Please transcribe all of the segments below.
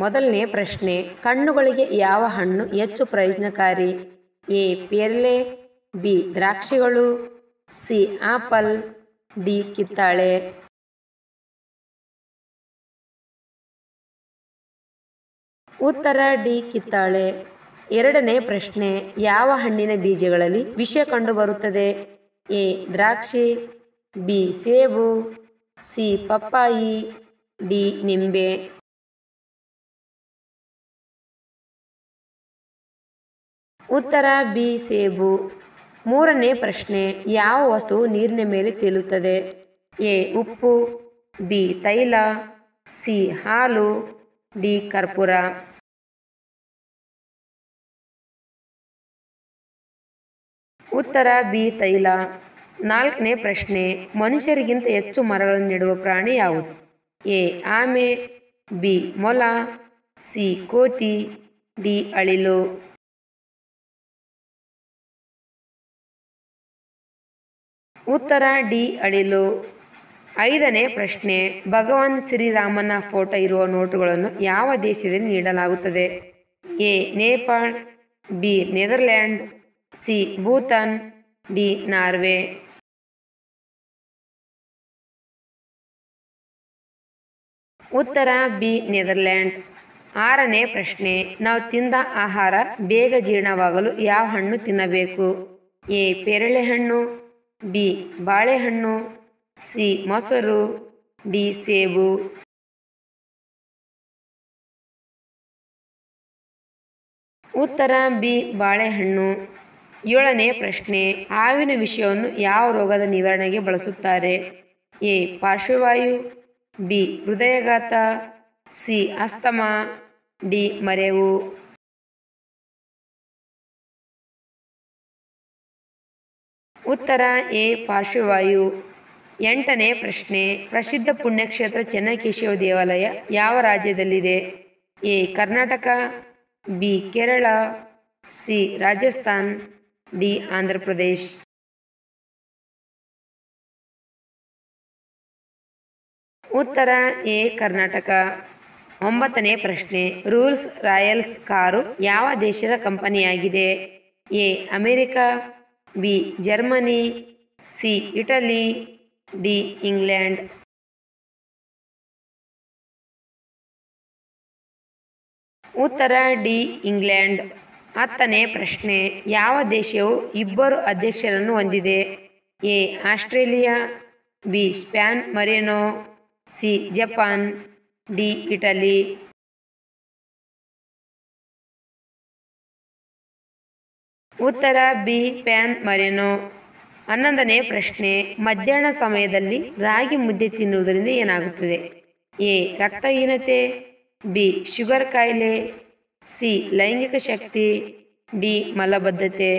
ಮೊದಲನೇ ಪ್ರಶ್ನೆ, ಕಣ್ಣುಗಳಿಗೆ ಯಾವ ಹಣ್ಣು ಹೆಚ್ಚು ಪ್ರಯೋಜನಕಾರಿ? ಎ ಪೇರಲೆ, ಬಿ ದ್ರಾಕ್ಷಿಗಳು, ಸಿ ಆಪಲ್, ಡಿ ಕಿತ್ತಾಳೆ. ಉತ್ತರ ಡಿ ಕಿತ್ತಾಳೆ. ಎರಡನೇ ಪ್ರಶ್ನೆ, ಯಾವ ಹಣ್ಣಿನ ಬೀಜಗಳಲ್ಲಿ ವಿಷ ಕಂಡುಬರುತ್ತದೆ? ಎ ದ್ರಾಕ್ಷಿ, ಬಿ ಸೇಬು, ಸಿ ಪಪ್ಪಾಯಿ, ಡಿ ನಿಂಬೆ. ಉತ್ತರ ಬಿ ಸೇಬು. ಮೂರನೇ ಪ್ರಶ್ನೆ, ಯಾವ ವಸ್ತುವು ನೀರಿನ ಮೇಲೆ ತೇಲುತ್ತದೆ? ಎ ಉಪ್ಪು, ಬಿ ತೈಲ, ಸಿ ಹಾಲು, ಡಿ ಕರ್ಪೂರ. ಉತ್ತರ ಬಿ ತೈಲ. ನಾಲ್ಕನೇ ಪ್ರಶ್ನೆ, ಮನುಷ್ಯರಿಗಿಂತ ಹೆಚ್ಚು ಮರಗಳನ್ನು ನೆಡುವ ಪ್ರಾಣಿ ಯಾವುದು? ಎ ಆಮೆ, ಬಿ ಮೊಲ, ಸಿ ಕೋತಿ, ಡಿ ಅಳಿಲು. ಉತ್ತರ ಡಿ ಅಳಿಲು. ಐದನೇ ಪ್ರಶ್ನೆ, ಭಗವಾನ್ ಶ್ರೀರಾಮನ ಫೋಟೋ ಇರುವ ನೋಟುಗಳನ್ನು ಯಾವ ದೇಶದಲ್ಲಿ ನೀಡಲಾಗುತ್ತದೆ? A Nepal, B Netherland, C Bhutan, D Norway. ಉತ್ತರ ಬಿ ನೆದರ್ಲ್ಯಾಂಡ್. ಆರನೇ ಪ್ರಶ್ನೆ, ನಾವು ತಿಂದ ಆಹಾರ ಬೇಗ ಜೀರ್ಣವಾಗಲು ಯಾವ ಹಣ್ಣು ತಿನ್ನಬೇಕು? ಎ ಪೇರಳೆ ಹಣ್ಣು, ಬಿ ಬಾಳೆಹಣ್ಣು, ಸಿ ಮೊಸರು, ಡಿ ಸೇಬು. ಉತ್ತರ ಬಿ ಬಾಳೆಹಣ್ಣು. ಏಳನೇ ಪ್ರಶ್ನೆ, ಹಾವಿನ ವಿಷವನ್ನು ಯಾವ ರೋಗದ ನಿವಾರಣೆಗೆ ಬಳಸುತ್ತಾರೆ? ಎ ಪಾರ್ಶ್ವವಾಯು, ಬಿ ಹೃದಯಾಘಾತ, ಸಿ ಅಸ್ತಮಾ, ಡಿ ಮರೆವು. ಉತ್ತರ ಎ ಪಾರ್ಶ್ವವಾಯು. ಎಂಟನೇ ಪ್ರಶ್ನೆ, ಪ್ರಸಿದ್ಧ ಪುಣ್ಯಕ್ಷೇತ್ರ ಚೆನ್ನಕೇಶವ ದೇವಾಲಯ ಯಾವ ರಾಜ್ಯದಲ್ಲಿದೆ? A Karnataka, B Kerala, C Rajasthan, D Andhra Pradesh. ಉತ್ತರ ಎ ಕರ್ನಾಟಕ. ಒಂಬತ್ತನೇ ಪ್ರಶ್ನೆ, ರೂಲ್ಸ್ ರಾಯಲ್ಸ್ ಕಾರು ಯಾವ ದೇಶದ ಕಂಪನಿಯಾಗಿದೆ? A America, B Germany, C Italy, D England. ಉತ್ತರ ಡಿ ಇಂಗ್ಲೆಂಡ್. ಹತ್ತನೇ ಪ್ರಶ್ನೆ, ಯಾವ ದೇಶವು ಇಬ್ಬರು ಅಧ್ಯಕ್ಷರನ್ನು ಹೊಂದಿದೆ? A Australia, B San Marino, C Japan, D Italy. ಉತ್ತರ ಬಿ ಪ್ಯಾನ್ ಮರಿನೋ. ಹನ್ನೊಂದನೇ ಪ್ರಶ್ನೆ, ಮಧ್ಯಾಹ್ನ ಸಮಯದಲ್ಲಿ ರಾಗಿ ಮುದ್ದೆ ತಿನ್ನುವುದರಿಂದ ಏನಾಗುತ್ತದೆ? ಎ ರಕ್ತಹೀನತೆ, ಬಿ ಶುಗರ್ ಕಾಯಿಲೆ, ಸಿ ಲೈಂಗಿಕ ಶಕ್ತಿ, ಡಿ ಮಲಬದ್ಧತೆ.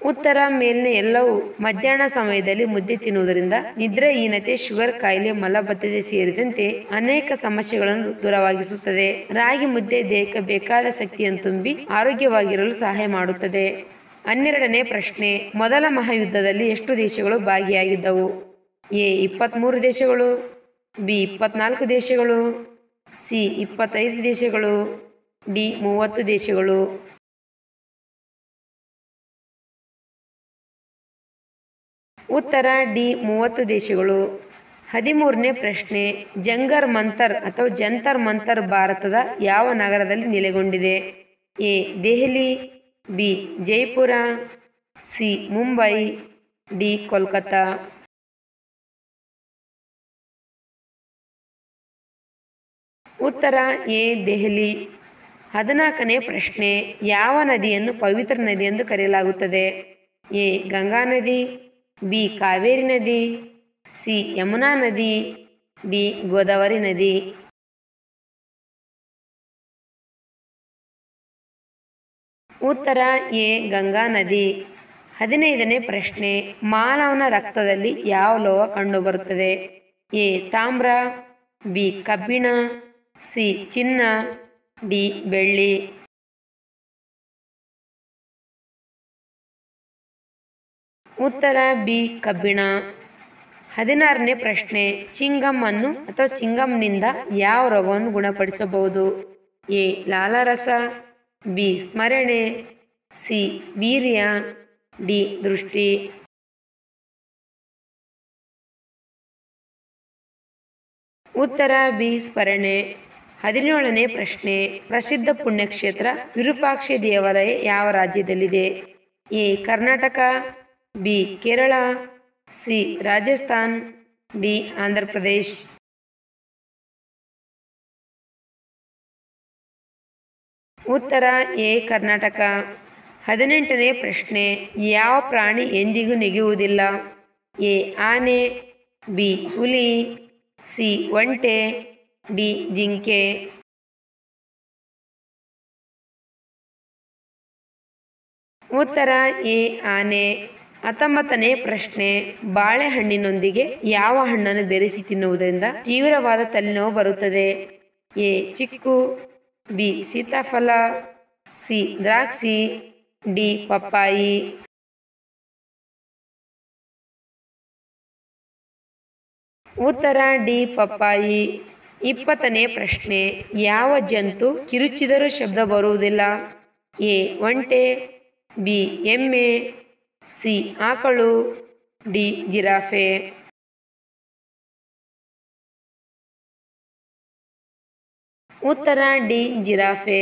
ಉತ್ತರ ಮೇಲಿನ ಎಲ್ಲವೂ. ಮಧ್ಯಾಹ್ನ ಸಮಯದಲ್ಲಿ ಮುದ್ದೆ ತಿನ್ನುವುದರಿಂದ ನಿದ್ರಾಹೀನತೆ, ಶುಗರ್ ಕಾಯಿಲೆ, ಮಲಬದ್ಧತೆ ಸೇರಿದಂತೆ ಅನೇಕ ಸಮಸ್ಯೆಗಳನ್ನು ದೂರವಾಗಿಸುತ್ತದೆ. ರಾಗಿ ಮುದ್ದೆ ದೇಹಕ್ಕೆ ಬೇಕಾದ ಶಕ್ತಿಯನ್ನು ತುಂಬಿ ಆರೋಗ್ಯವಾಗಿರಲು ಸಹಾಯ ಮಾಡುತ್ತದೆ. 12ನೇ ಪ್ರಶ್ನೆ, ಮೊದಲ ಮಹಾಯುದ್ಧದಲ್ಲಿ ಎಷ್ಟು ದೇಶಗಳು ಭಾಗಿಯಾಗಿದ್ದವು? ಎ 23 ದೇಶಗಳು, ಬಿ 24 ದೇಶಗಳು, ಸಿ 25 ದೇಶಗಳು, ಡಿ 30 ದೇಶಗಳು. ಉತ್ತರ ಡಿ 30 ದೇಶಗಳು. 13ನೇ ಪ್ರಶ್ನೆ, ಜಂಗರ್ ಮಂತರ್ ಅಥವಾ ಜಂತರ್ ಮಂತರ್ ಭಾರತದ ಯಾವ ನಗರದಲ್ಲಿ ನೆಲೆಗೊಂಡಿದೆ? A Delhi, B Jaipur, C Mumbai, D Kolkata. ಉತ್ತರ ಎ ದೆಹಲಿ. 14ನೇ ಪ್ರಶ್ನೆ, ಯಾವ ನದಿಯನ್ನು ಪವಿತ್ರ ನದಿ ಎಂದು ಕರೆಯಲಾಗುತ್ತದೆ? ಎ ಗಂಗಾ ನದಿ, ಬಿ ಕಾವೇರಿ ನದಿ, ಸಿ ಯಮುನಾ ನದಿ, ಡಿ ಗೋದಾವರಿ ನದಿ. ಉತ್ತರ ಎ ಗಂಗಾ ನದಿ. 15ನೇ ಪ್ರಶ್ನೆ, ಮಾನವನ ರಕ್ತದಲ್ಲಿ ಯಾವ ಲೋಹ ಕಂಡುಬರುತ್ತದೆ? ಎ ತಾಮ್ರ, ಬಿ ಕಬ್ಬಿಣ, ಸಿ ಚಿನ್ನ, ಡಿ ಬೆಳ್ಳಿ. ಉತ್ತರ ಬಿ ಕಬ್ಬಿಣ. 16ನೇ ಪ್ರಶ್ನೆ, ಚಿಂಗಮ್ ಅನ್ನು ಅಥವಾ ಚಿಂಗಮ್ನಿಂದ ಯಾವ ರೋಗವನ್ನು ಗುಣಪಡಿಸಬಹುದು? ಎ ಲಾಲಾರಸ, ಬಿ ಸ್ಮರಣೆ, ಸಿ ವೀರ್ಯ, ಡಿ ದೃಷ್ಟಿ. ಉತ್ತರ ಬಿ ಸ್ಮರಣೆ. 17ನೇ ಪ್ರಶ್ನೆ, ಪ್ರಸಿದ್ಧ ಪುಣ್ಯಕ್ಷೇತ್ರ ವಿರೂಪಾಕ್ಷ ದೇವಾಲಯ ಯಾವ ರಾಜ್ಯದಲ್ಲಿದೆ? A Karnataka, B Kerala, C Rajasthan, D Andhra Pradesh. ಉತ್ತರ ಎ ಕರ್ನಾಟಕ. 18ನೇ ಪ್ರಶ್ನೆ, ಯಾವ ಪ್ರಾಣಿ ಎಂದಿಗೂ ನೆಗೆಯುವುದಿಲ್ಲ? ಎ ಆನೆ, ಬಿ ಹುಲಿ, ಸಿ ಒಂಟೆ, ಡಿ ಜಿಂಕೆ. ಉತ್ತರ ಎ ಆನೆ. 19ನೇ ಪ್ರಶ್ನೆ, ಬಾಳೆಹಣ್ಣಿನೊಂದಿಗೆ ಯಾವ ಹಣ್ಣನ್ನು ಬೆರೆಸಿ ತಿನ್ನುವುದರಿಂದ ತೀವ್ರವಾದ ತಲೆನೋವು ಬರುತ್ತದೆ? ಎ ಚಿಕ್ಕು, ಬಿ ಸೀತಾಫಲ, ಸಿ ದ್ರಾಕ್ಷಿ, ಡಿ ಪಪ್ಪಾಯಿ. ಉತ್ತರ ಡಿ ಪಪ್ಪಾಯಿ. 20ನೇ ಪ್ರಶ್ನೆ, ಯಾವ ಜಂತು ಕಿರುಚಿದರೂ ಶಬ್ದ ಬರುವುದಿಲ್ಲ? ಎ ಒಂಟೆ, ಬಿ ಎಮ್ಮೆ, ಸಿ ಆಕಳು, ಡಿ ಜಿರಾಫೆ. ಉತ್ತರ ಡಿ ಜಿರಾಫೆ.